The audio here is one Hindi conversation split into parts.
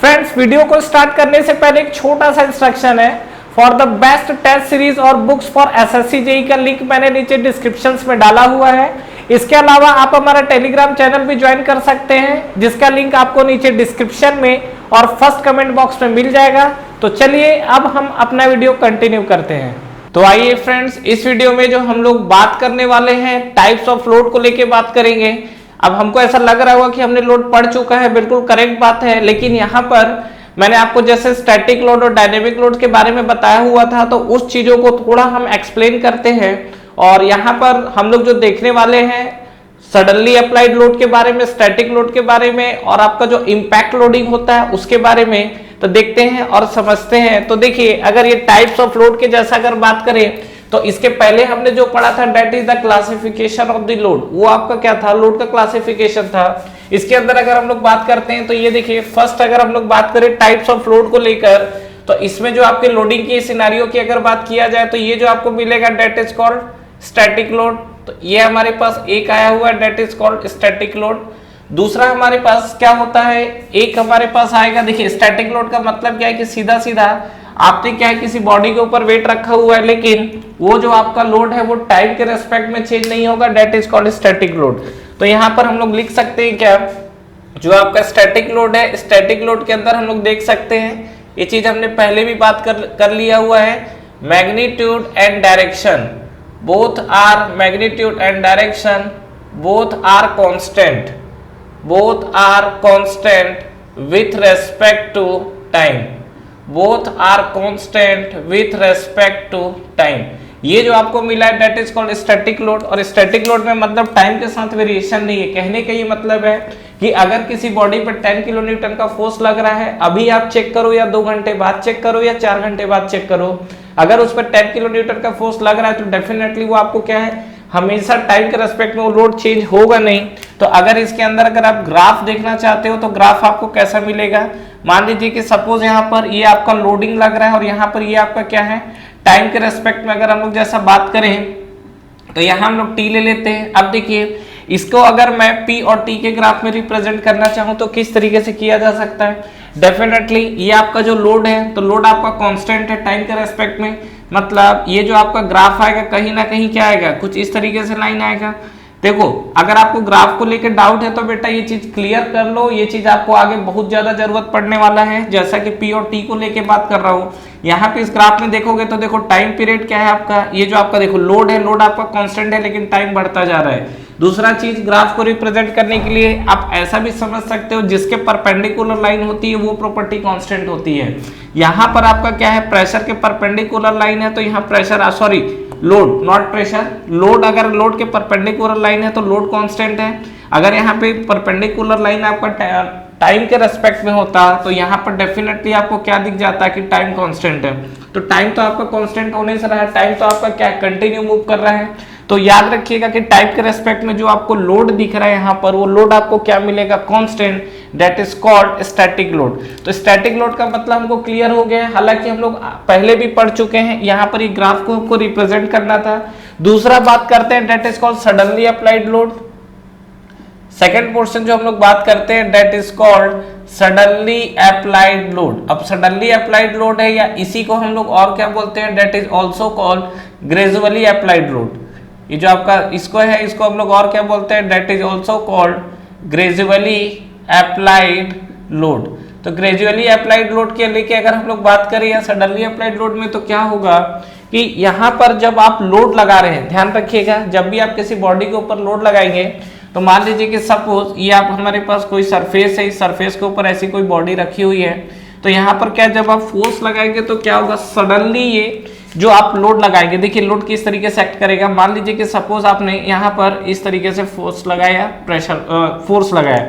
फ्रेंड्स, वीडियो को स्टार्ट करने से पहले एक छोटा सा इंस्ट्रक्शन है। For the best test series और बुक्स फॉर एसएससी जेईई का लिंक मैंने नीचे डिस्क्रिप्शन में डाला हुआ है। इसके अलावा आप हमारा टेलीग्राम चैनल भी ज्वाइन कर सकते हैं, जिसका लिंक आपको नीचे डिस्क्रिप्शन में और फर्स्ट कमेंट बॉक्स में मिल जाएगा। तो चलिए अब हम अपना वीडियो कंटिन्यू करते हैं। तो आइए फ्रेंड्स, इस वीडियो में जो हम लोग बात करने वाले हैं टाइप्स ऑफ लोड को लेके बात करेंगे। अब हमको ऐसा लग रहा होगा कि हमने लोड पढ़ चुका है, बिल्कुल करेक्ट बात है, लेकिन यहाँ पर मैंने आपको जैसे स्टैटिक लोड और डायनेमिक लोड के बारे में बताया हुआ था, तो उस चीजों को थोड़ा हम एक्सप्लेन करते हैं। और यहाँ पर हम लोग जो देखने वाले हैं सडनली अप्लाइड लोड के बारे में, स्टैटिक लोड के बारे में, और आपका जो इम्पैक्ट लोडिंग होता है उसके बारे में तो देखते हैं और समझते हैं। तो देखिए, अगर ये टाइप्स ऑफ लोड के जैसा अगर बात करें तो इसके पहले हमने जो पढ़ा था that is the classification of the load, वो आपका क्या था, लोड का क्लासिफिकेशन था। इसके अंदर अगर हम लोग बात करते हैं तो ये देखिए, फर्स्ट अगर हम लोग बात करें टाइप्स ऑफ लोड को लेकर, तो इसमें जो आपके लोडिंग की सिनेरियो की अगर बात किया जाए तो ये जो आपको मिलेगा that is called static load. तो ये हमारे पास एक आया हुआ है that is called static load. दूसरा हमारे पास क्या होता है, एक हमारे पास आएगा, देखिए स्टैटिक लोड का मतलब क्या है कि सीधा सीधा आपने क्या है किसी बॉडी के ऊपर वेट रखा हुआ है, लेकिन वो जो आपका लोड है वो टाइम के रेस्पेक्ट में चेंज नहीं होगा, that is called static load. तो यहाँ पर हम लोग लिख सकते हैं क्या, जो आपका स्टैटिक लोड है, स्टैटिक लोड के अंदर हम लोग देख सकते हैं, ये चीज हमने पहले भी बात कर लिया हुआ है, magnitude and direction both are, magnitude and direction both are constant, both are constant with respect to time, both are constant with respect to time। ये जो आपको मिला है that is called static load. और स्टैटिक लोड में मतलब टाइम के साथ वेरिएशन नहीं है। कहने का ये मतलब है कि अगर किसी बॉडी पर 10 किलो न्यूटन का फोर्स लग रहा है, अभी आप चेक करो या 2 घंटे बाद चेक करो या 4 घंटे बाद चेक करो, अगर उस पर 10 किलो न्यूटन का फोर्स लग रहा है तो डेफिनेटली वो आपको क्या है, हमेशा टाइम के रेस्पेक्ट में वो लोड चेंज होगा नहीं। तो अगर इसके अंदर अगर आप ग्राफ देखना चाहते हो तो ग्राफ आपको कैसा मिलेगा, मान लीजिए कि सपोज यहाँ पर ये आपका लोडिंग लग रहा है और यहाँ पर ये आपका क्या है, टाइम के रेस्पेक्ट में अगर हम लोग जैसा बात करें तो यहाँ हम लोग टी ले लेते हैं। अब देखिए, इसको अगर मैं पी और टी के ग्राफ में रिप्रेजेंट करना चाहूँ तो किस तरीके से किया जा सकता है, डेफिनेटली ये आपका जो लोड है तो लोड आपका कांस्टेंट है टाइम के रेस्पेक्ट में, मतलब ये जो आपका ग्राफ आएगा कहीं ना कहीं क्या आएगा, कुछ इस तरीके से लाइन आएगा। देखो, अगर आपको ग्राफ को लेकर डाउट है तो बेटा ये चीज क्लियर कर लो, ये चीज आपको आगे बहुत ज्यादा जरूरत पड़ने वाला है। जैसा कि पी और टी को लेके बात कर रहा हूँ, यहाँ पे इस ग्राफ में देखोगे तो देखो टाइम पीरियड क्या है आपका, ये जो आपका देखो लोड है, लोड आपका कांस्टेंट है लेकिन टाइम बढ़ता जा रहा है। दूसरा चीज, ग्राफ को रिप्रेजेंट करने के लिए आप ऐसा भी समझ सकते हो, जिसके परपेंडिकुलर लाइन होती है वो प्रॉपर्टी कांस्टेंट होती है। यहाँ पर आपका क्या है, प्रेशर के परपेंडिकुलर लाइन है तो यहाँ pressure, sorry load not pressure, load अगर लोड के परपेंडिकुलर लाइन है तो लोड कांस्टेंट है। अगर यहाँ पे परपेंडिकुलर लाइन आपका टाइम के रेस्पेक्ट में होता तो यहाँ पर डेफिनेटली आपको क्या दिख जाता है कि टाइम कांस्टेंट है। तो टाइम तो आपका कांस्टेंट होने से रहा है, टाइम तो आपका क्या कंटिन्यू मूव कर रहा है। तो याद रखिएगा कि टाइम के रेस्पेक्ट में जो आपको लोड दिख रहा है यहाँ पर, वो लोड आपको क्या मिलेगा, constant, that is called static load. तो स्टैटिक लोड का मतलब हमको क्लियर हो गया है, हालांकि हम लोग पहले भी पढ़ चुके हैं, यहाँ पर ये ग्राफ को हमको रिप्रेजेंट करना था। दूसरा बात करते हैं that is called suddenly applied load. Second portion जो हम लोग बात करते हैं that is called suddenly applied load. अब सडनली अप्लाइड लोड है या इसी को हम लोग और क्या बोलते हैं, that is also called gradually applied load. ये जो आपका इसको है, इसको हम लोग और क्या बोलते हैं, that is also called gradually applied load. तो ग्रेजुअली अप्लाइड लोड के लेके अगर हम लोग बात करें या सडनली अप्लाइड लोड में, तो क्या होगा कि यहाँ पर जब आप लोड लगा रहे हैं, ध्यान रखिएगा, जब भी आप किसी बॉडी के ऊपर लोड लगाएंगे तो मान लीजिए कि सपोज ये आप हमारे पास कोई सरफेस है, इस सरफेस के ऊपर ऐसी कोई बॉडी रखी हुई है, तो यहाँ पर क्या जब आप फोर्स लगाएंगे तो क्या होगा, सडनली ये जो आप लोड लगाएंगे, देखिए लोड किस तरीके से एक्ट करेगा। मान लीजिए कि सपोज आपने यहाँ पर इस तरीके से फोर्स लगाया, प्रेशर फोर्स लगाया,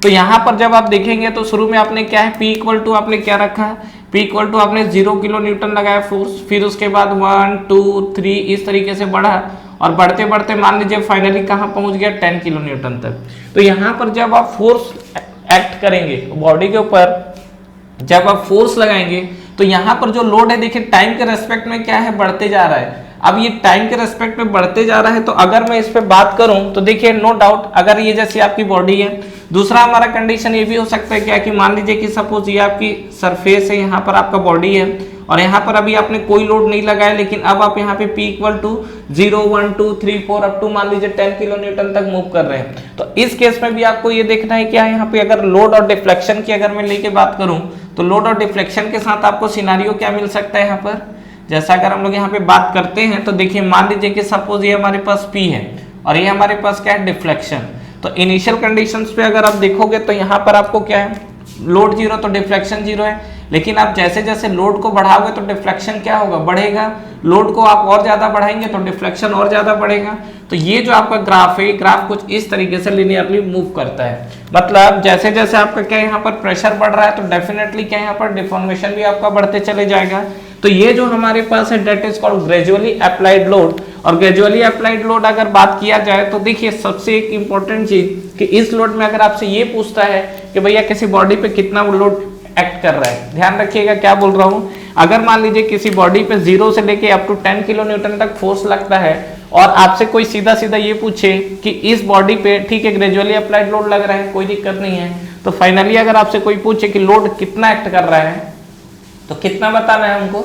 तो यहाँ पर जब आप देखेंगे तो शुरू में आपने क्या है, P इक्वल टू आपने क्या रखा, P इक्वल टू आपने 0 किलो न्यूटन लगाया फोर्स, फिर उसके बाद 1 2 3 इस तरीके से बढ़ा और बढ़ते बढ़ते मान लीजिए फाइनली कहाँ पहुंच गया, 10 किलो न्यूटन तक। तो यहाँ पर जब आप फोर्स एक्ट करेंगे बॉडी के ऊपर, जब आप फोर्स लगाएंगे तो यहाँ पर जो लोड है देखिए टाइम के रेस्पेक्ट में क्या है, बढ़ते जा रहा है। अब ये टाइम के रेस्पेक्ट में बढ़ते जा रहा है, तो अगर मैं इस पे बात करूं तो देखिए नो डाउट अगर ये जैसी आपकी बॉडी है, दूसरा हमारा कंडीशन ये भी हो सकता है क्या कि मान लीजिए कि सपोज ये आपकी सरफेस है, यहाँ पर आपका बॉडी है और यहाँ पर अभी आपने कोई लोड नहीं लगाया, लेकिन अब आप यहाँ पे P equal to 0 1 2 3 4 up to मान लीजिए 10 किलो न्यूटन तक मूव कर रहे हैं। तो इस केस में भी आपको ये देखना है क्या यहाँ पे अगर लोड और डिफ्लेक्शन की अगर मैं लेके बात करूं तो लोड और डिफ्लेक्शन के साथ आपको सिनारियो क्या मिल सकता है यहाँ पर, जैसा अगर हम लोग यहाँ पे बात करते हैं तो देखिए मान लीजिए कि सपोज ये हमारे पास P है और ये हमारे पास क्या है डिफ्लेक्शन। तो इनिशियल कंडीशंस पे अगर आप देखोगे तो यहाँ पर आपको क्या है लोड 0 तो डिफ्लेक्शन 0 है, लेकिन आप जैसे जैसे लोड को बढ़ाओगे तो डिफ्लेक्शन क्या होगा बढ़ेगा, लोड को आप और ज्यादा बढ़ाएंगे तो डिफ्लेक्शन और ज्यादा बढ़ेगा। तो ये जो आपका ग्राफ है, ग्राफ कुछ इस तरीके से लिनियरली मूव करता है, मतलब जैसे जैसे आपका क्या यहाँ पर प्रेशर बढ़ रहा है तो डेफिनेटली क्या यहाँ पर डिफॉर्मेशन भी आपका बढ़ते चले जाएगा। तो ये जो हमारे पास है that is called gradually applied load. और ग्रेजुअली अप्लाइड लोड अगर बात किया जाए तो देखिए सबसे एक इंपॉर्टेंट चीज कि इस लोड में अगर आपसे ये पूछता है कि भैया किसी बॉडी पे कितना लोड एक्ट कर रहा है, ध्यान रखिएगा क्या बोल रहा हूँ। अगर मान लीजिए किसी बॉडी पे 0 से लेके अप टू 10 किलो न्यूटन तक फोर्स लगता है और आपसे कोई सीधा सीधा ये पूछे कि इस बॉडी पे ठीक है ग्रेजुअली अप्लाइड लोड लग रहा है, कोई दिक्कत नहीं है, तो फाइनली अगर आपसे कोई पूछे कि लोड कितना एक्ट कर रहा है तो कितना बताना है हमको।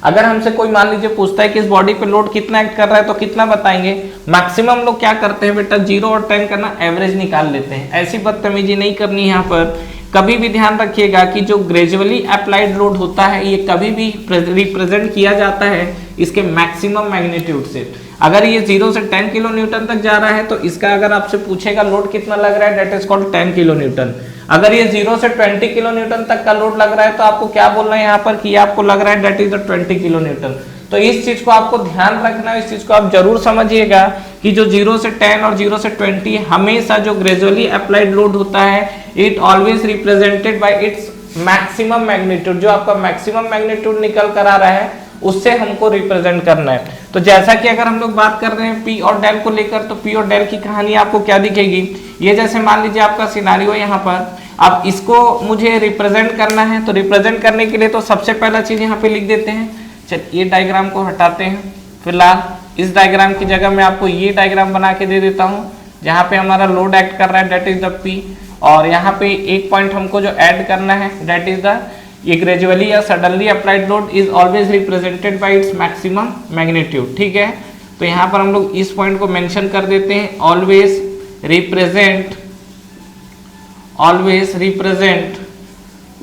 अगर हमसे कोई मान लीजिए पूछता है कि इस बॉडी पे लोड कितना एक्ट कर रहा है तो कितना बताएंगे। मैक्सिमम लोग क्या करते हैं बेटा 0 और 10 का ना एवरेज निकाल लेते हैं, ऐसी बदतमीजी नहीं करनी है यहाँ पर। कभी भी ध्यान रखिएगा कि जो ग्रेजुअली अप्लाइड लोड होता है ये कभी भी रिप्रेजेंट किया जाता है इसके मैक्सिमम मैग्नीट्यूड से। अगर ये 0 से 10 किलो न्यूटन तक जा रहा है तो इसका अगर आपसे पूछेगा लोड कितना लग रहा है that is called 10 kilo Newton. अगर ये 0 से 20 किलो न्यूटन तक का लोड लग रहा है तो आपको क्या बोलना है यहाँ पर कि आपको लग रहा है दैट इज 20 किलो न्यूटन। तो इस चीज को आपको ध्यान रखना है, इस चीज को आप जरूर समझिएगा कि जो 0 से 10 और 0 से 20 हमेशा जो ग्रेजुअली अप्लाइड लोड होता है it always represented by its maximum magnitude. जो आपका मैक्सिमम मैग्नीट्यूड निकल कर आ रहा है उससे हमको रिप्रेजेंट करना है। तो जैसा कि अगर हम लोग बात कर रहे हैं पी और डेल को लेकर, तो पी और डेल की कहानी आपको क्या दिखेगी, ये जैसे मान लीजिए आपका सिनारियो है यहाँ पर, अब इसको मुझे रिप्रेजेंट करना है। तो रिप्रेजेंट करने के लिए तो सबसे पहला चीज यहाँ पे लिख देते हैं, चल ये डायग्राम को हटाते हैं, फिलहाल इस डायग्राम की जगह मैं आपको ये डायग्राम बना के दे देता हूँ जहाँ पे हमारा लोड एक्ट कर रहा है दैट इज द पी, और यहाँ पे एक पॉइंट हमको जो ऐड करना है दैट इज द ये ग्रेजुअली या suddenly applied load is always represented by its maximum magnitude. ठीक है, तो यहाँ पर हम लोग इस पॉइंट को मेंशन कर देते हैं, always represent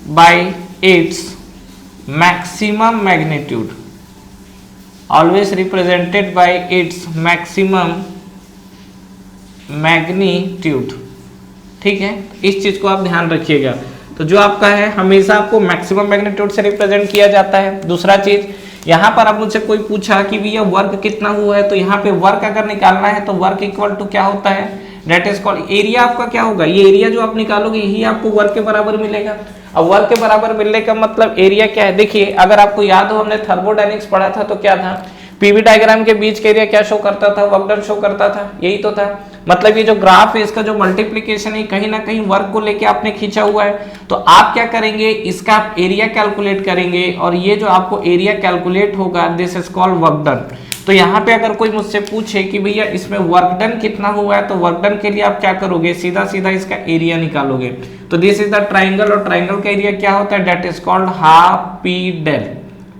by its maximum magnitude, always represented by its maximum magnitude. ठीक है, इस चीज को आप ध्यान रखिएगा। तो जो आपका है हमेशा आपको मैक्सिमम मैग्नीट्यूड से रिप्रेजेंट किया जाता है। दूसरा चीज यहाँ पर अब मुझसे कोई पूछा कि भैया वर्क कितना हुआ है, तो यहाँ पे वर्क अगर निकालना है तो वर्क इक्वल टू क्या होता है दैट इज कॉल्ड एरिया। आपका क्या होगा, ये एरिया जो आप निकालोगे यही आपको वर्क के बराबर मिलेगा। अब वर्क के बराबर मिलने का मतलब एरिया क्या है, देखिए अगर आपको याद हो हमने थर्मोडायनेमिक्स पढ़ा था तो क्या था, पीवी डायग्राम के बीच का एरिया क्या शो करता था, वर्क डन शो करता था, यही तो था। मतलब ये जो ग्राफ है इसका जो मल्टीप्लिकेशन है कहीं ना कहीं वर्क को लेके आपने खींचा हुआ है। तो आप क्या करेंगे, इसका आप एरिया कैलकुलेट करेंगे और ये जो आपको एरिया कैलकुलेट होगा this is called work done. तो यहाँ पे अगर कोई मुझसे पूछे कि भैया इसमें वर्क डन कितना हुआ है, तो वर्क डन के लिए आप क्या करोगे, सीधा सीधा इसका एरिया निकालोगे। तो दिस इज द ट्राइंगल, और ट्राइंगल का एरिया क्या होता है that is called half P del.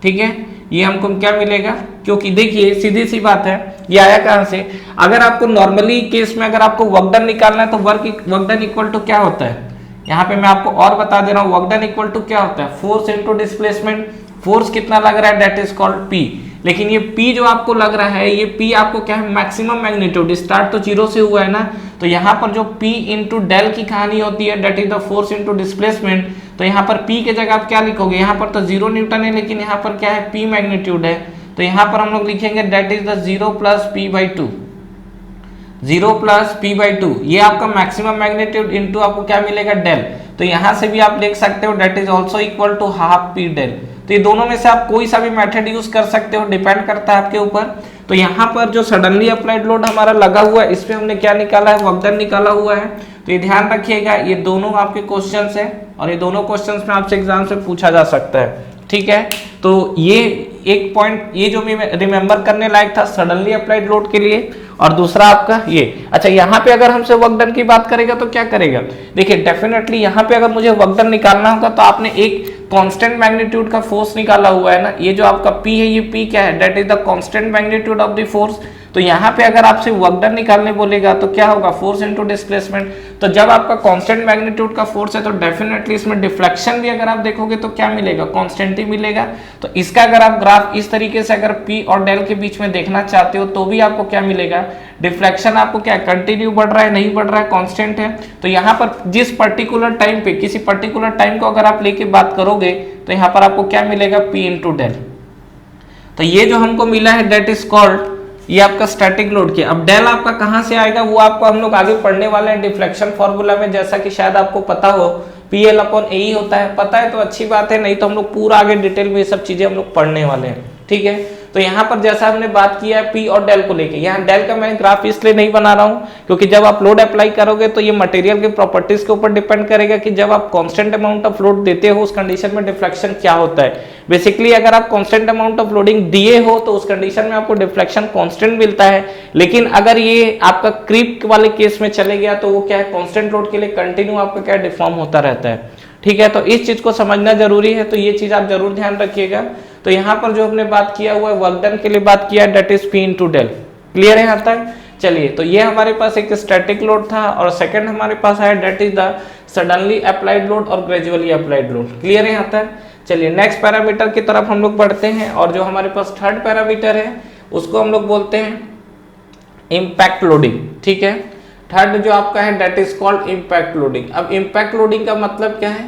ठीक है, ये हमको क्या मिलेगा, क्योंकि देखिए सीधी सी बात है ये आया कहां से, अगर आपको नॉर्मली केस में अगर आपको वर्क डन निकालना है तो वर्क डन इक्वल टू क्या होता है, यहाँ पे मैं आपको और बता दे रहा हूँ, वर्क डन इक्वल टू क्या होता है फोर्स इनटू डिस्प्लेसमेंट। फोर्स कितना लग रहा है दैट इज कॉल्ड पी, लेकिन ये पी जो आपको लग रहा है ये पी आपको क्या है मैक्सिमम मैग्नीट्यूड, स्टार्ट तो 0 से हुआ है ना, तो यहाँ पर जो पी इंटू डेल की कहानी होती है that is the force into displacement. तो यहाँ पर पी के जगह आप क्या लिखोगे, यहाँ पर तो 0 न्यूटन है लेकिन यहाँ पर क्या है पी मैग्नीट्यूड है, तो यहाँ पर हम लोग लिखेंगे that is the 0 plus P by 2, 0 plus P by 2, ये आपका मैक्सिमम मैग्नीट्यूड इंटू आपको क्या मिलेगा डेल। तो यहाँ से भी आप लिख सकते हो that is also equal to half P del. तो ये दोनों में से आप कोई सा भी मेथड यूज कर सकते हो, डिपेंड करता है आपके ऊपर। तो यहाँ पर जो सडनली अप्लाइड लोड हमारा लगा हुआ है इस पे हमने क्या निकाला है, वर्क डन निकाला हुआ है। तो ये ध्यान रखिएगा, ये दोनों आपके क्वेश्चंस हैं और ये दोनों क्वेश्चंस में आपसे एग्जाम से पूछा जा सकता है। ठीक है, तो ये एक पॉइंट ये जो रिमेंबर करने लायक था सडनली अप्लाइड लोड के लिए, और दूसरा आपका ये। अच्छा, यहाँ पे अगर हमसे वर्क डन की बात करेगा तो क्या करेगा, देखिए डेफिनेटली यहाँ पे अगर मुझे वर्क डन निकालना होगा तो आपने एक कांस्टेंट मैग्नीट्यूड का फोर्स निकाला हुआ है ना, ये जो आपका P है, ये P क्या है, that is the constant magnitude of the force. तो यहाँ पे अगर आपसे वर्क डन निकालने बोलेगा तो क्या होगा, फोर्स इनटू डिस्प्लेसमेंट। तो जब आपका कांस्टेंट मैग्नीट्यूड का फोर्स है तो डेफिनेटली इसमें डिफ्लेक्शन भी अगर आप देखोगे तो क्या मिलेगा, कांस्टेंट ही मिलेगा। तो इसका अगर आप ग्राफ इस तरीके से अगर P और डेल के बीच में देखना चाहते हो तो भी आपको क्या मिलेगा, डिफ्लेक्शन आपको क्या कंटिन्यू बढ़ रहा है, नहीं बढ़ रहा है, कांस्टेंट है। तो यहाँ पर जिस पर्टिकुलर टाइम पे, किसी पर्टिकुलर टाइम को अगर आप लेके बात करोगे तो यहाँ पर आपको क्या मिलेगा, P इंटू डेल। तो ये जो हमको मिला है दैट इज कॉल्ड, ये आपका स्टैटिक लोड किया। अब डेल आपका कहां से आएगा वो आपको हम लोग आगे पढ़ने वाले हैं डिफ्लेक्शन फॉर्मूला में, जैसा कि शायद आपको पता हो PL अपॉन AE होता है। पता है तो अच्छी बात है, नहीं तो हम लोग पूरा आगे डिटेल में ये सब चीजें हम लोग पढ़ने वाले हैं, ठीक है। तो यहाँ पर जैसा हमने बात किया है P और डेल को लेके, यहाँ डेल का मैं ग्राफ इसलिए नहीं बना रहा हूँ क्योंकि जब आप लोड अप्लाई करोगे तो ये मटेरियल के प्रॉपर्टीज के ऊपर डिपेंड करेगा कि जब आप कांस्टेंट अमाउंट ऑफ लोड देते हो उस कंडीशन में डिफ्लेक्शन क्या होता है। बेसिकली अगर आप कांस्टेंट अमाउंट ऑफ लोडिंग दिए हो तो उस कंडीशन में आपको डिफ्लेक्शन कांस्टेंट मिलता है, लेकिन अगर ये आपका क्रीप वाले केस में चले गया तो वो क्या है, कांस्टेंट लोड के लिए कंटिन्यू आपका क्या डिफॉर्म होता रहता है, ठीक है। तो इस चीज को समझना जरूरी है, तो ये चीज आप जरूर ध्यान रखिएगा। तो यहाँ पर जो हमने बात किया हुआ है वर्क डन के लिए बात किया, that is P into del. Clear है यहाँ तक? चलिए, तो ये हमारे पास एक स्टैटिक लोड था, और सेकंड हमारे पास है that is the suddenly applied load और ग्रेजुअली अप्लाइड लोड। क्लियर है यहाँ तक? चलिए नेक्स्ट पैरामीटर की तरफ हम लोग बढ़ते हैं, और जो हमारे पास थर्ड पैरामीटर है उसको हम लोग बोलते हैं इम्पैक्ट लोडिंग, ठीक है। थर्ड जो आपका है that is called impact loading. अब इम्पैक्ट लोडिंग का मतलब क्या है,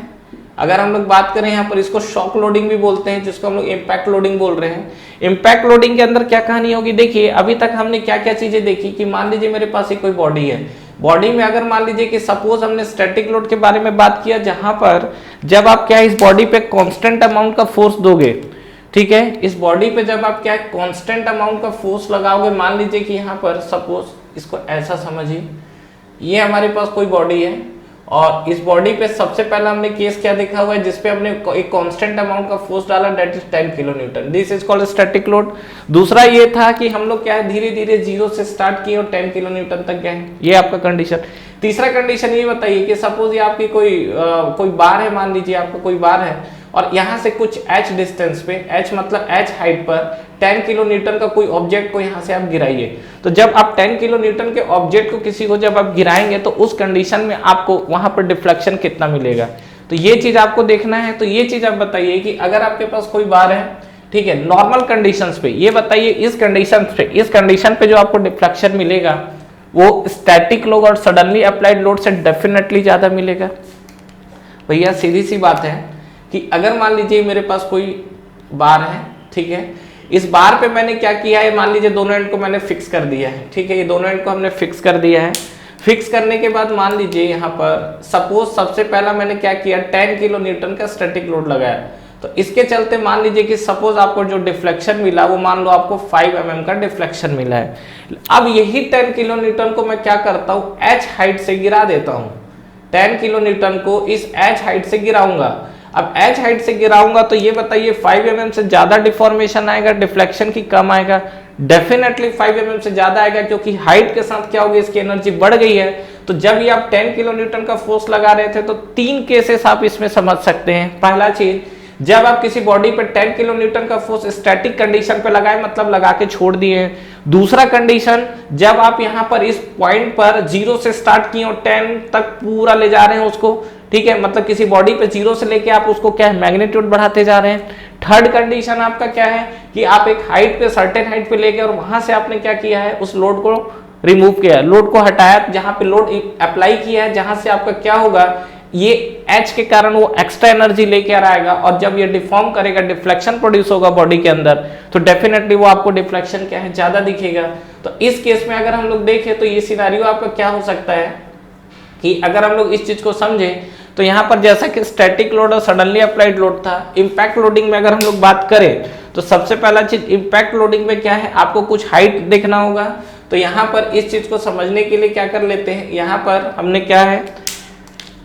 अगर हम लोग बात करें यहाँ पर इसको शॉक लोडिंग भी बोलते हैं, जिसको हम लोग इम्पैक्ट लोडिंग बोल रहे हैं। इम्पैक्ट लोडिंग के अंदर क्या कहानी होगी, देखिए अभी तक हमने क्या क्या चीजें देखी कि मान लीजिए मेरे पास एक कोई बॉडी है, बॉडी में अगर मान लीजिए कि सपोज हमने स्टैटिक लोड के बारे में बात किया, जहां पर जब आप क्या इस बॉडी पे कांस्टेंट अमाउंट का फोर्स दोगे, ठीक है, इस बॉडी पे जब आप क्या कांस्टेंट अमाउंट का फोर्स लगाओगे, मान लीजिए कि यहाँ पर सपोज इसको ऐसा समझिए, ये हमारे पास कोई बॉडी है और इस बॉडी पे सबसे पहला हमने केस क्या देखा हुआ है जिसपे हमने एक कांस्टेंट अमाउंट का फोर्स डाला, that is 10 kilo Newton. This is called static load. दूसरा ये था कि हम लोग क्या है धीरे धीरे जीरो से स्टार्ट किए और 10 किलो न्यूटन तक गए, ये आपका कंडीशन। तीसरा कंडीशन ये बताइए कि सपोज ये आपकी कोई बार है, मान लीजिए आपका कोई बार है और यहाँ से कुछ h डिस्टेंस पे, h मतलब h हाइट पर 10 किलो न्यूटन का कोई ऑब्जेक्ट को यहाँ से आप गिराइए। तो जब आप 10 किलो न्यूटन के ऑब्जेक्ट को किसी को जब आप गिराएंगे तो उस कंडीशन में आपको वहां पर डिफ्लेक्शन कितना मिलेगा, तो ये चीज आपको देखना है। तो ये चीज आप बताइए कि अगर आपके पास कोई बार है, ठीक है, नॉर्मल कंडीशंस पे, ये बताइए इस कंडीशन पे जो आपको डिफ्लेक्शन मिलेगा वो स्टैटिक लोड और सडनली अप्लाइड लोड से डेफिनेटली ज्यादा मिलेगा। भैया सीधी सी बात है कि अगर मान लीजिए मेरे पास कोई बार है, ठीक है, इस बार पे मैंने क्या किया है, मान लीजिए दोनों एंड को मैंने फिक्स कर दिया है, ठीक है, ये दोनों एंड को हमने फिक्स कर दिया है। फिक्स करने के बाद मान लीजिए यहाँ पर सपोज सबसे पहला मैंने क्या किया, 10 किलो न्यूटन का स्टैटिक लोड लगाया। तो इसके चलते मान लीजिए कि सपोज आपको जो डिफ्लेक्शन मिला वो मान लो आपको 5 mm का डिफ्लेक्शन मिला है। अब यही 10 किलो न्यूटन को मैं क्या करता हूँ, h हाइट से गिरा देता हूँ। 10 किलो न्यूटन को इस h हाइट से गिराऊंगा। अब h हाइट से गिराऊंगा तो ये बताइए 5 mm से ज्यादा डिफॉर्मेशन आएगा, डिफ्लेक्शन की कम आएगा? डेफिनेटली 5 mm से ज्यादा आएगा, क्योंकि हाइट के साथ क्या होगी, इसकी एनर्जी बढ़ गई है। तो जब ये आप 10 किलो न्यूटन का फोर्स लगा रहे थे तो 3 केसेस आप इसमें समझ सकते हैं। पहला चीज, जब आप किसी बॉडी पे 10 किलो न्यूटन का फोर्स स्टैटिक कंडीशन पे लगाए, मतलब लगा के छोड़ दिए। दूसरा कंडीशन, जब आप यहाँ पर इस पॉइंट पर 0 से स्टार्ट किए और 10 तक पूरा ले जा रहे हैं उसको, ठीक है, मतलब किसी बॉडी पे 0 से लेके आप उसको क्या है मैग्नीट्यूड बढ़ाते जा रहे हैं। थर्ड कंडीशन आपका क्या है कि आप एक हाइट पे, सर्टेन हाइट पे ले गए और वहां से आपने क्या किया है, उस लोड को रिमूव किया, लोड को हटाया, जहां पे लोड अप्लाई किया है, जहां से आपका क्या होगा, ये H के कारण वो एक्स्ट्रा एनर्जी लेके आ आएगा और जब ये डिफॉर्म करेगा, डिफ्लेक्शन प्रोड्यूस होगा बॉडी के अंदर, तो डेफिनेटली वो आपको डिफ्लेक्शन क्या है ज्यादा दिखेगा। तो इस केस में अगर हम लोग देखें तो ये सिनेरियो आपका क्या हो सकता है कि अगर हम लोग इस चीज को समझें तो यहाँ पर जैसा कि स्टैटिक लोड और सडनली अप्लाइड लोड था, इम्पैक्ट लोडिंग में अगर हम लोग बात करें तो सबसे पहला चीज इम्पैक्ट लोडिंग में क्या है, आपको कुछ हाइट देखना होगा। तो यहाँ पर इस चीज को समझने के लिए क्या कर लेते हैं, यहाँ पर हमने क्या है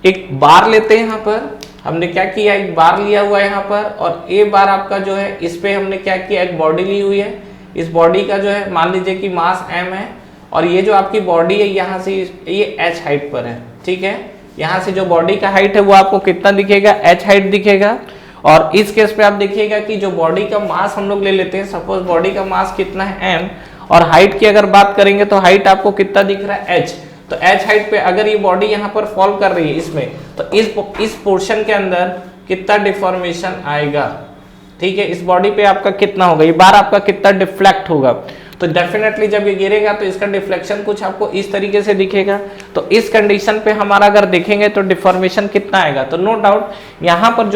एक बार लेते हैं यहाँ पर, हमने क्या किया, एक बार लिया हुआ है यहाँ पर, और ए बार आपका जो है इस पे हमने क्या किया, एक बॉडी ली हुई है। इस बॉडी का जो है मान लीजिए कि मास m है, और ये जो आपकी बॉडी है यहाँ से ये h हाइट पर है, ठीक है। यहाँ से जो बॉडी का हाइट है वो आपको कितना दिखेगा, h हाइट दिखेगा। और इस केस पे आप देखिएगा कि जो बॉडी का मास हम लोग ले लेते हैं, सपोज बॉडी का मास कितना है m, और हाइट की अगर बात करेंगे तो हाइट आपको कितना दिख रहा है, h। तो h हाइट पे अगर ये बॉडी यहाँ पर फॉल कर रही है इसमें, तो इस पोर्शन के अंदर कितना डिफॉर्मेशन आएगा, ठीक है। इस बॉडी पे आपका कितना होगा, ये बार आपका कितना डिफ्लेक्ट होगा। तो डेफिनेटली जब ये गिरेगा तो इसका डिफ्लेक्शन कुछ आपको इस तरीके से दिखेगा। तो इस कंडीशन पे हमारा अगर देखेंगे तो डिफॉर्मेशन कितना आएगा, तो नो डाउट यहाँ पर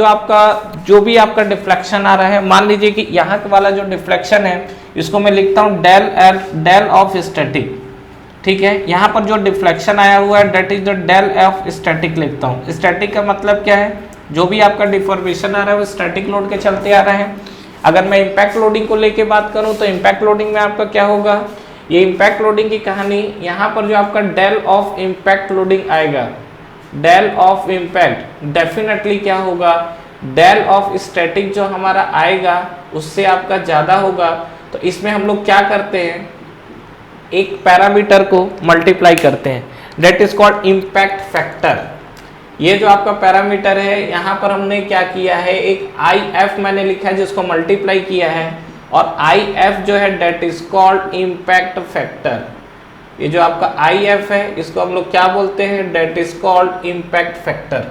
जो भी आपका डिफ्लेक्शन आ रहा है, मान लीजिए कि यहाँ वाला जो डिफ्लेक्शन है इसको मैं लिखता हूँ डेल ऑफ स्टैटिक, ठीक है। यहाँ पर जो डिफ्लेक्शन आया हुआ है that is the del of static लिखता हूँ। स्टैटिक का मतलब क्या है, जो भी आपका डिफॉर्मेशन आ रहा है वो स्टैटिक लोड के चलते आ रहा है। अगर मैं इम्पैक्ट लोडिंग को लेके बात करूं तो इम्पैक्ट लोडिंग में आपका क्या होगा, ये इम्पैक्ट लोडिंग की कहानी, यहाँ पर जो आपका डेल ऑफ इम्पैक्ट लोडिंग आएगा, डेल ऑफ इम्पैक्ट डेफिनेटली क्या होगा, डेल ऑफ स्टैटिक जो हमारा आएगा उससे आपका ज़्यादा होगा। तो इसमें हम लोग क्या करते हैं, एक पैरामीटर को मल्टीप्लाई करते हैं, that is called impact factor. ये जो आपका पैरामीटर है यहाँ पर हमने क्या किया है, एक IF मैंने लिखा है जिसको मल्टीप्लाई किया है, और IF जो है that is called impact factor. ये जो आपका IF है इसको हम लोग क्या बोलते हैं, that is called impact factor,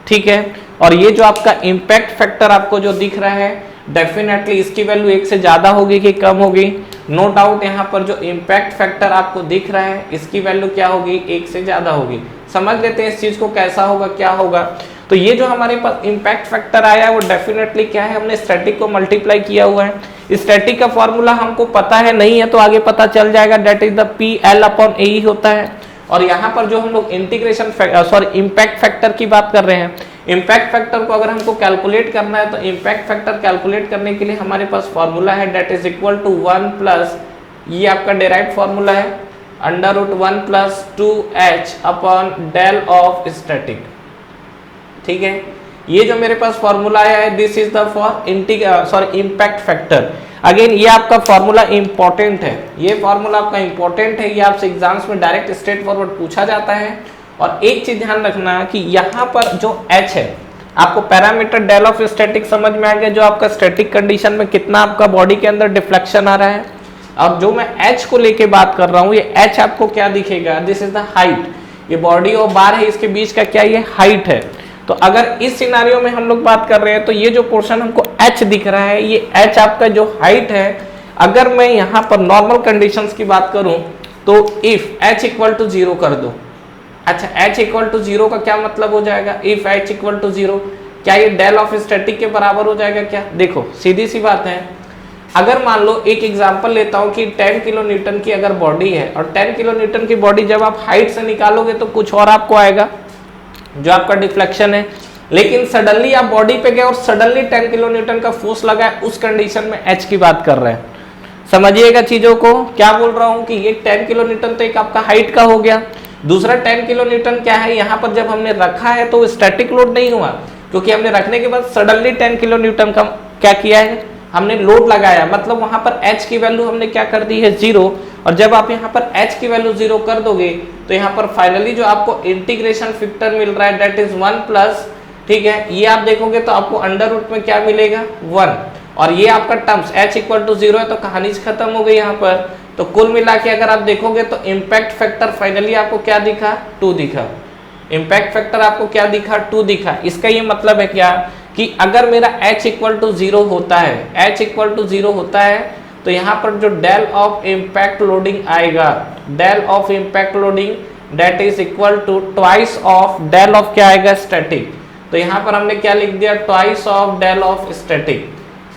ठीक है। और ये जो आपका इम्पैक्ट फैक्टर आपको जो दिख रहा है डेफिनेटली इसकी वैल्यू 1 से ज़्यादा होगी कि कम होगी, नो डाउट यहाँ पर जो इम्पैक्ट फैक्टर आपको दिख रहा है इसकी वैल्यू क्या होगी, 1 से ज़्यादा होगी। समझ लेते हैं इस चीज़ को कैसा होगा, क्या होगा। तो ये जो हमारे पास इम्पैक्ट फैक्टर आया है वो डेफिनेटली क्या है, हमने स्टैटिक को मल्टीप्लाई किया हुआ है। स्टैटिक का फॉर्मूला हमको पता है, नहीं है तो आगे पता चल जाएगा, दैट इज द PL/AE होता है। और यहाँ पर जो हम लोग इंटीग्रेशन इम्पैक्ट फैक्टर की बात कर रहे हैं, इम्पैक्ट फैक्टर को अगर हमको कैलकुलेट करना है तो इम्पैक्ट फैक्टर कैलकुलेट करने के लिए हमारे पास फॉर्मूला है, that is equal to 1 plus, ये आपका डेराइव्ड फॉर्मूला है, √1 plus 2h upon del of static, ठीक है। ये जो मेरे पास फॉर्मूला आया है this is the for impact factor. Again ये आपका फॉर्मूला इंपॉर्टेंट है, ये फॉर्मूला आपका इंपॉर्टेंट है, ये आपसे एग्जाम्स में डायरेक्ट स्ट्रेट फॉरवर्ड पूछा जाता है। और एक चीज ध्यान रखना कि यहाँ पर जो h है, आपको पैरामीटर डेल ऑफ स्टैटिक समझ में आ गया, जो आपका स्टैटिक कंडीशन में कितना आपका बॉडी के अंदर डिफ्लेक्शन आ रहा है। अब जो मैं h को लेके बात कर रहा हूँ, ये h आपको क्या दिखेगा, दिस इज द हाइट, ये बॉडी और बार है इसके बीच का क्या, ये हाइट है। तो अगर इस सिनारियो में हम लोग बात कर रहे हैं तो ये जो पोर्शन हमको h दिख रहा है, ये h आपका जो हाइट है, अगर मैं यहाँ पर नॉर्मल कंडीशंस की बात करूँ तो इफ h इक्वल टू 0 कर दो। अच्छा, h इक्वल टू 0 का क्या मतलब हो जाएगा, इफ h इक्वल टू 0, क्या ये डेल ऑफ स्टैटिक के बराबर हो जाएगा क्या। देखो सीधी सी बात है, अगर मान लो एक एग्जांपल लेता हूं कि 10 किलो न्यूटन की अगर बॉडी है, और 10 किलो न्यूटन की बॉडी जब आप हाइट से निकालोगे तो कुछ और आपको आएगा जो आपका डिफ्लेक्शन है, लेकिन सडनली आप बॉडी पे गए और सडनली 10 किलो न्यूटन का फोर्स लगा है, उस कंडीशन में h की बात कर रहे हैं। समझिएगा चीजों को, क्या बोल रहा हूं कि ये 10 किलो न्यूटन तो एक आपका हाइट का हो गया, दूसरा 10 किलो न्यूटन क्या है, यहाँ पर जब हमने रखा है तो स्टैटिक लोड नहीं हुआ, क्योंकि हमने रखने के बाद सडनली 10 किलो न्यूटन का क्या किया है, हमने लोड लगाया, मतलब वहां पर h की वैल्यू हमने क्या कर दी है 0। और जब आप यहाँ पर h की वैल्यू 0 कर दोगे तो यहाँ पर फाइनली जो आपको इंटीग्रेशन फैक्टर मिल रहा है दैट इज 1 प्लस, ठीक है, ये आप देखोगे तो आपको अंडर रूट में क्या मिलेगा 1, और ये आपका टर्म्स h इक्वल टू 0 है तो कहानी खत्म हो गई यहाँ पर। तो कुल मिला के अगर आप देखोगे तो इम्पैक्ट फैक्टर फाइनली आपको क्या दिखा, 2 दिखा, इम्पैक्ट फैक्टर आपको क्या दिखा, 2 दिखा। इसका ये मतलब है क्या कि अगर मेरा h इक्वल टू 0 होता है, h इक्वल टू 0 होता है तो यहाँ पर जो डेल ऑफ इम्पैक्ट लोडिंग आएगा, del of impact loading that is equal to twice of del of क्या आएगा, स्टैटिक। तो यहाँ पर हमने क्या लिख दिया, twice of del of static.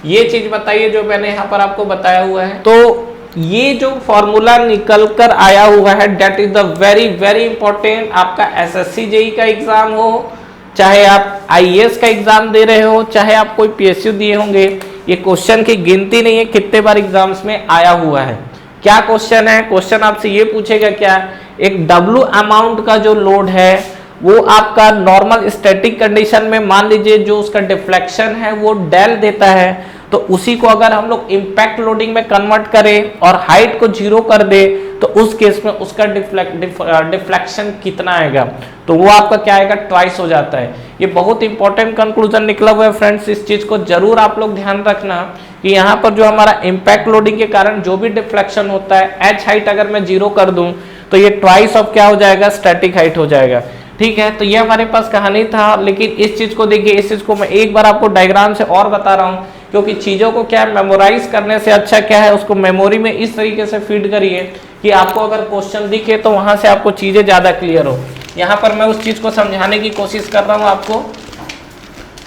ये चीज बताइए जो मैंने यहाँ पर आपको बताया हुआ है। तो ये जो फॉर्मूला निकल कर आया हुआ है that is the very very important. आपका एसएससी जेई का एग्जाम हो, चाहे आप आईएएस का एग्जाम दे रहे हो, चाहे आप कोई पीएसयू दिए होंगे, ये क्वेश्चन की गिनती नहीं है कितने बार एग्जाम्स में आया हुआ है। क्या क्वेश्चन है, क्वेश्चन आपसे ये पूछेगा क्या, एक W अमाउंट का जो लोड है वो आपका नॉर्मल स्टैटिक कंडीशन में मान लीजिए जो उसका डिफ्लेक्शन है वो डेल देता है, तो उसी को अगर हम लोग इम्पैक्ट लोडिंग में कन्वर्ट करें और हाइट को 0 कर दे तो उस केस में उसका डिफ्लेक्शन कितना आएगा, तो वो आपका क्या आएगा, ट्वाइस हो जाता है। ये बहुत इंपॉर्टेंट कंक्लूजन निकला हुआ है फ्रेंड्स, इस चीज को जरूर आप लोग ध्यान रखना कि यहाँ पर जो हमारा इम्पैक्ट लोडिंग के कारण जो भी डिफ्लेक्शन होता है, एच हाइट अगर मैं 0 कर दूं तो ये ट्वाइस ऑफ क्या हो जाएगा, स्टैटिक हाइट हो जाएगा। ठीक है, तो ये हमारे पास कहानी था, लेकिन इस चीज को देखिए, इस चीज को मैं एक बार आपको डायग्राम से और बता रहा हूँ, क्योंकि चीजों को क्या मेमोराइज करने से अच्छा क्या है, उसको मेमोरी में इस तरीके से फीड करिए कि आपको अगर क्वेश्चन दिखे तो वहां से आपको चीजें ज्यादा क्लियर हो। यहाँ पर मैं उस चीज को समझाने की कोशिश कर रहा हूँ आपको।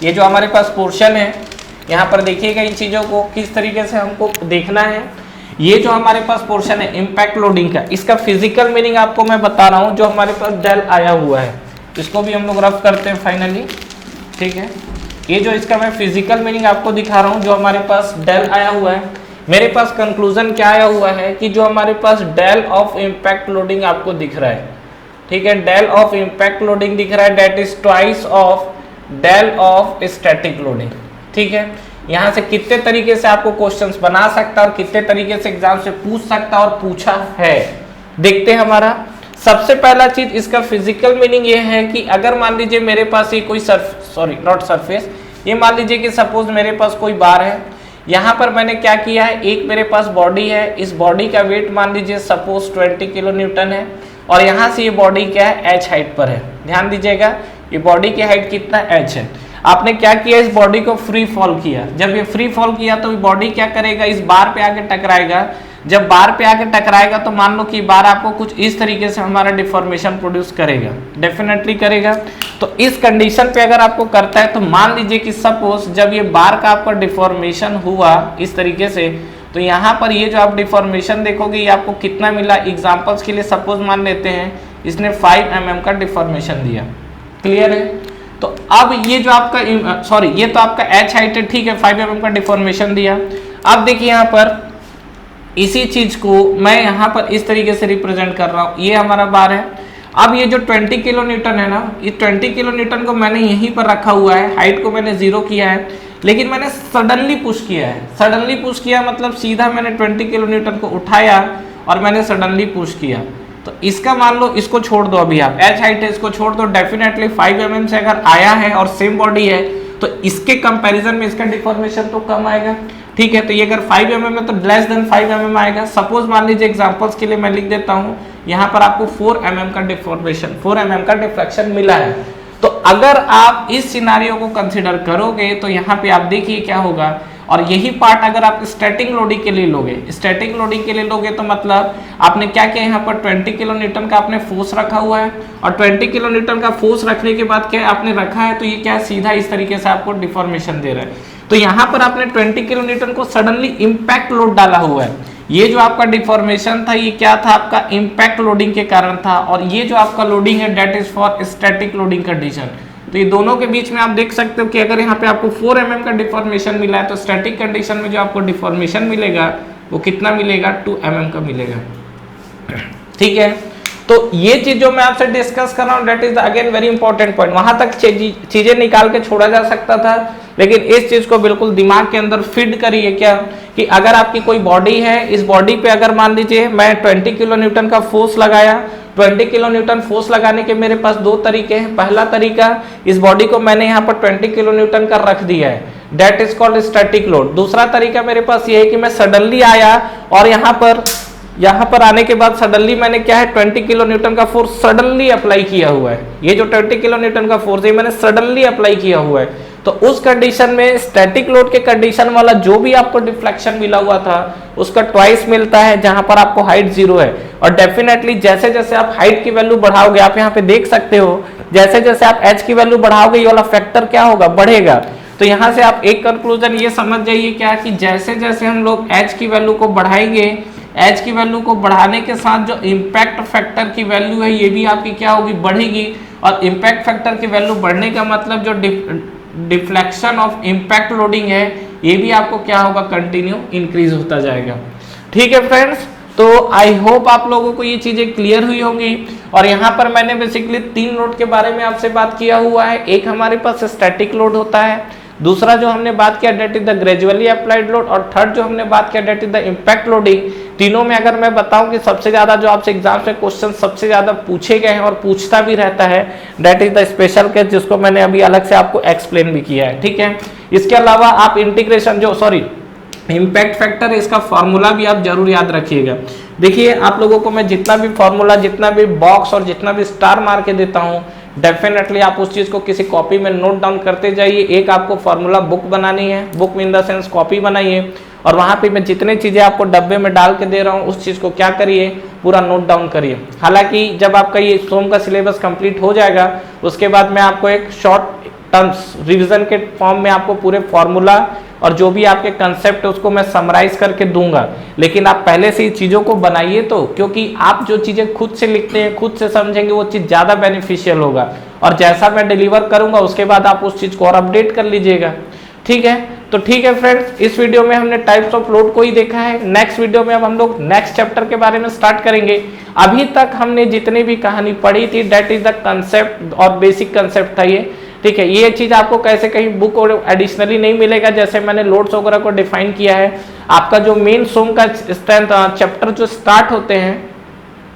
ये जो हमारे पास पोर्शन है, यहाँ पर देखिएगा इन चीजों को किस तरीके से हमको देखना है। ये जो हमारे पास पोर्शन है इम्पैक्ट लोडिंग का, इसका फिजिकल मीनिंग आपको मैं बता रहा हूँ। जो हमारे पास डेल आया हुआ है, इसको भी हम लोग रफ करते हैं फाइनली। ठीक है, ये जो इसका मैं फिजिकल मीनिंग आपको दिखा रहा हूँ, जो हमारे पास डेल आया हुआ है, मेरे पास कंक्लूजन क्या आया हुआ है कि जो हमारे पास डेल ऑफ इम्पैक्ट लोडिंग आपको दिख रहा है, ठीक है, डेल ऑफ इम्पैक्ट लोडिंग दिख रहा है, that is twice of del of static loading. ठीक है, यहाँ से कितने तरीके से आपको क्वेश्चंस बना सकता है और कितने तरीके से एग्जाम से पूछ सकता है और पूछा है, देखते हैं। हमारा सबसे पहला चीज इसका फिजिकल मीनिंग ये है कि अगर मान लीजिए मेरे पास ये कोई सरफेस, ये मान लीजिए कि सपोज मेरे पास कोई बार है, यहाँ पर मैंने क्या किया है, एक मेरे पास बॉडी है, इस बॉडी का वेट मान लीजिए सपोज 20 किलो न्यूटन है, और यहाँ से ये बॉडी क्या है, एच हाइट पर है। ध्यान दीजिएगा, ये बॉडी की हाइट कितना, एच है। आपने क्या किया, इस बॉडी को फ्री फॉल किया। जब ये फ्री फॉल किया तो बॉडी क्या करेगा, इस बार पे आके टकराएगा। जब बार पे आके टकराएगा तो मान लो कि बार आपको कुछ इस तरीके से हमारा डिफॉर्मेशन प्रोड्यूस करेगा, डेफिनेटली करेगा। तो इस कंडीशन पे अगर आपको करता है तो मान लीजिए कि सपोज जब ये बार का आपका डिफॉर्मेशन हुआ इस तरीके से, तो यहाँ पर ये जो आप डिफॉर्मेशन देखोगे ये आपको कितना मिला। एग्जांपल्स के लिए सपोज मान लेते हैं इसने 5 mm का डिफॉर्मेशन दिया, क्लियर है। तो अब ये जो आपका ये तो आपका एच हाइट है, ठीक है, 5 mm का डिफॉर्मेशन दिया। अब देखिए यहाँ पर इसी चीज को मैं यहाँ पर इस तरीके से रिप्रेजेंट कर रहा हूँ, ये हमारा बार है। अब ये जो 20 किलो न्यूटन है ना, ये 20 किलो न्यूटन को मैंने यहीं पर रखा हुआ है, हाइट को मैंने 0 किया है, लेकिन मैंने सडनली पुश किया है। सडनली पुश किया मतलब सीधा मैंने 20 किलो न्यूटन को उठाया और मैंने सडनली पुश किया। तो इसका मान लो इसको छोड़ दो, अभी आप एच हाइट है इसको छोड़ दो, डेफिनेटली 5 mm से अगर आया है और सेम बॉडी है तो इसके कंपैरिजन में इसका डिफॉर्मेशन तो कम आएगा। ठीक है, तो ये अगर 5 mm है तो लेस देन 5 mm आएगा। सपोज मान लीजिए एग्जांपल्स के लिए मैं लिख देता हूं, यहाँ पर आपको 4 mm का डिफॉर्मेशन, 4 mm का डिफ्लेक्शन मिला है। तो अगर आप इस सिनारियो को कंसीडर करोगे तो यहाँ पे आप देखिए क्या होगा। और यही पार्ट अगर आप स्टैटिक लोडिंग के लिए लोगे, स्टैटिक लोडिंग के लिए लोगे तो मतलब आपने क्या किया, यहाँ पर 20 किलो न्यूटन का आपने फोर्स रखा हुआ है, और 20 किलो न्यूटन का फोर्स रखने के बाद क्या आपने रखा है, तो ये क्या सीधा इस तरीके से आपको डिफॉर्मेशन दे रहा है। तो यहाँ पर आपने 20 किलो न्यूटन को सडनली इम्पैक्ट लोड डाला हुआ है। ये जो आपका डिफॉर्मेशन था ये क्या था, आपका इम्पैक्ट लोडिंग के कारण था, और ये जो आपका लोडिंग है that is for static loading condition. तो ये दोनों के बीच में आप देख सकते हो कि अगर यहाँ पे आपको 4 mm का डिफॉर्मेशन मिला है तो स्टैटिक कंडीशन में जो आपको डिफॉर्मेशन मिलेगा वो कितना मिलेगा, 2 mm का मिलेगा। ठीक है, तो ये चीज जो मैं आपसे डिस्कस कर रहा हूँ that is again very important point. वहां तक चीजें निकाल के छोड़ा जा सकता था, लेकिन इस चीज को बिल्कुल दिमाग के अंदर फिट करिए क्या, कि अगर आपकी कोई बॉडी है, इस बॉडी पे अगर मान लीजिए मैं 20 किलो न्यूटन का फोर्स लगाया, 20 किलो न्यूटन फोर्स लगाने के मेरे पास 2 तरीके हैं। पहला तरीका, इस बॉडी को मैंने यहाँ पर 20 किलो न्यूटन का रख दिया है, that is called static load. दूसरा तरीका मेरे पास ये है कि मैं सडनली आया और यहाँ पर आने के बाद सडनली मैंने क्या है, 20 किलो न्यूटन का फोर्स सडनली अप्लाई किया हुआ है। ये जो 20 किलो न्यूटन का फोर्स है मैंने सडनली अप्लाई किया हुआ है। तो उस कंडीशन में स्टैटिक लोड के कंडीशन वाला जो भी आपको डिफ्लेक्शन मिला हुआ था उसका ट्वाइस मिलता है, जहां पर आपको हाइट 0 है। और डेफिनेटली जैसे जैसे आप हाइट की वैल्यू बढ़ाओगे, आप यहाँ पे देख सकते हो, जैसे जैसे आप एच की वैल्यू बढ़ाओगे ये वाला फैक्टर क्या होगा, बढ़ेगा। तो यहाँ से आप एक कंक्लूजन ये समझ जाइए क्या, कि जैसे जैसे हम लोग एच की वैल्यू को बढ़ाएंगे, एच की वैल्यू को बढ़ाने के साथ जो इम्पैक्ट फैक्टर की वैल्यू है ये भी आपकी क्या होगी, बढ़ेगी। और इम्पैक्ट फैक्टर की वैल्यू बढ़ने का मतलब जो डिफ्लेक्शन ऑफ इम्पैक्ट लोडिंग है ये भी आपको क्या होगा, कंटिन्यू इंक्रीज होता जाएगा। ठीक है फ्रेंड्स, तो आई होप आप लोगों को ये चीजें क्लियर हुई होंगी। और यहाँ पर मैंने बेसिकली 3 लोड के बारे में आपसे बात किया हुआ है। एक हमारे पास स्टैटिक लोड होता है, दूसरा जो हमने बात किया that is the gradually applied load, और थर्ड जो हमने बात किया that is the impact loading. तीनों में अगर मैं बताऊं कि सबसे ज्यादा जो आपसे एग्जाम में क्वेश्चन सबसे ज्यादा पूछे गए हैं और पूछता भी रहता है that is the special case, जिसको मैंने अभी अलग से आपको एक्सप्लेन भी किया है, ठीक है। इसके अलावा आप इंटीग्रेशन इम्पैक्ट फैक्टर, इसका फॉर्मूला भी आप जरूर याद रखिएगा। देखिए आप लोगों को मैं जितना भी फॉर्मूला, जितना भी बॉक्स और जितना भी स्टार मार के देता हूँ, डेफिनेटली आप उस चीज को किसी कॉपी में नोट डाउन करते जाइए। एक आपको फॉर्मूला बुक बनानी है, book in the sense copy बनाइए, और वहां पे मैं जितने चीजें आपको डब्बे में डाल के दे रहा हूँ उस चीज को क्या करिए, पूरा नोट डाउन करिए। हालांकि जब आपका ये सोम का सिलेबस कंप्लीट हो जाएगा उसके बाद मैं आपको एक शॉर्ट टर्म्स रिवीजन के फॉर्म में आपको पूरे फॉर्मूला और जो भी आपके कंसेप्ट है उसको मैं समराइज करके दूंगा। लेकिन आप पहले से ही चीजों को बनाइए, तो क्योंकि आप जो चीजें खुद से लिखते हैं, खुद से समझेंगे, वो चीज ज्यादा बेनिफिशियल होगा। और जैसा मैं डिलीवर करूंगा उसके बाद आप उस चीज को और अपडेट कर लीजिएगा, ठीक है। तो ठीक है फ्रेंड्स, इस वीडियो में हमने टाइप्स ऑफ लोड को ही देखा है। नेक्स्ट वीडियो में अब हम लोग नेक्स्ट चैप्टर के बारे में स्टार्ट करेंगे। अभी तक हमने जितनी भी कहानी पढ़ी थी डेट इज द कंसेप्ट और बेसिक कंसेप्ट था ये, ठीक है। ये चीज आपको कैसे कहीं बुक और एडिशनली नहीं मिलेगा, जैसे मैंने लोड्स वगैरह को डिफाइन किया है। आपका जो मेन सोम का स्ट्रेंथ चैप्टर जो स्टार्ट होते हैं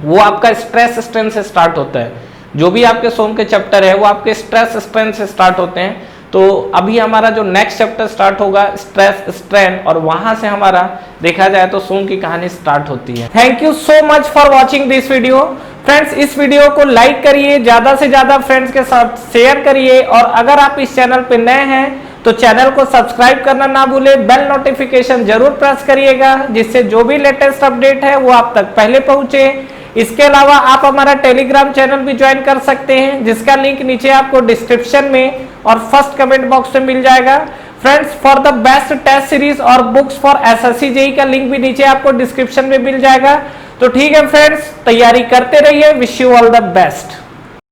वो आपका स्ट्रेस स्ट्रेंथ से स्टार्ट होता है। जो भी आपके सोम के चैप्टर है वो आपके स्ट्रेस स्ट्रेंथ से स्टार्ट होते हैं। तो अभी हमारा जो नेक्स्ट चैप्टर स्टार्ट होगा स्ट्रेस स्ट्रेन, और वहां से हमारा देखा जाए तो सोम की कहानी स्टार्ट होती है। Thank you so much for watching this video. Friends इस वीडियो को लाइक करिए, ज्यादा से ज्यादा फ्रेंड्स के साथ शेयर करिए, और अगर आप इस चैनल पे नए हैं तो चैनल को सब्सक्राइब करना ना भूलें, बेल नोटिफिकेशन जरूर प्रेस करिएगा, जिससे जो भी लेटेस्ट अपडेट है वो आप तक पहले पहुंचे। इसके अलावा आप हमारा टेलीग्राम चैनल भी ज्वाइन कर सकते हैं, जिसका लिंक नीचे आपको डिस्क्रिप्शन में और फर्स्ट कमेंट बॉक्स में मिल जाएगा। Friends for the best test series और बुक्स फॉर एसएससी जेईई का लिंक भी नीचे आपको डिस्क्रिप्शन में मिल जाएगा। तो ठीक है फ्रेंड्स, तैयारी करते रहिए। Wish you all the best.